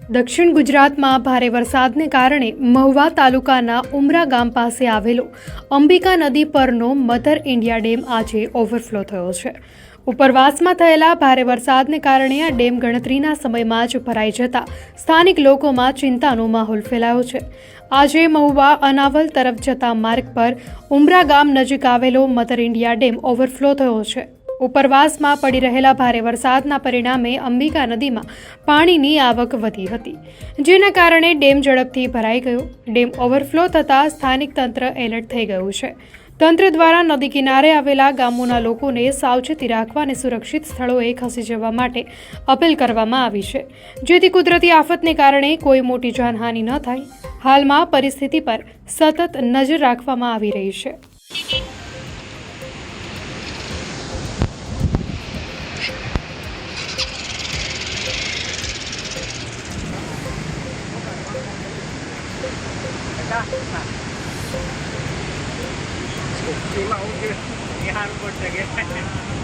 દક્ષિણ ગુજરાતમાં ભારે વરસાદને કારણે મહુવા તાલુકાના ઉમરા ગામ પાસે આવેલો અંબિકા નદી પરનો મધર ઇન્ડિયા ડેમ આજે ઓવરફ્લો થયો છે। ઉપરવાસમાં થયેલા ભારે વરસાદને કારણે આ ડેમ ગણતરીના સમયમાં જ ભરાઈ જતા સ્થાનિક લોકોમાં ચિંતાનો માહોલ ફેલાયો છે। આજે મહુવા અનાવલ તરફ જતા માર્ગ પર ઉમરા ગામ નજીક આવેલો મધર ઇન્ડિયા ડેમ ઓવરફ્લો થયો છે। ઉપરવાસમાં પડી રહેલા ભારે વરસાદના પરિણામે અંબિકા નદીમાં પાણીની આવક વધી હતી, જેના કારણે ડેમ ઝડપથી ભરાઈ ગયો। ડેમ ઓવરફ્લો થતાં સ્થાનિક તંત્ર એલર્ટ થઈ ગયું છે। તંત્ર દ્વારા નદી કિનારે આવેલા ગામોના લોકોને સાવચેતી રાખવા અને સુરક્ષિત સ્થળોએ ખસી જવા માટે અપીલ કરવામાં આવી છે, જેથી કુદરતી આફતને કારણે કોઈ મોટી જાનહાનિ ન થાય। હાલમાં પરિસ્થિતિ પર સતત નજર રાખવામાં આવી રહી છે। Lima, oke. Ini harus buat lagi.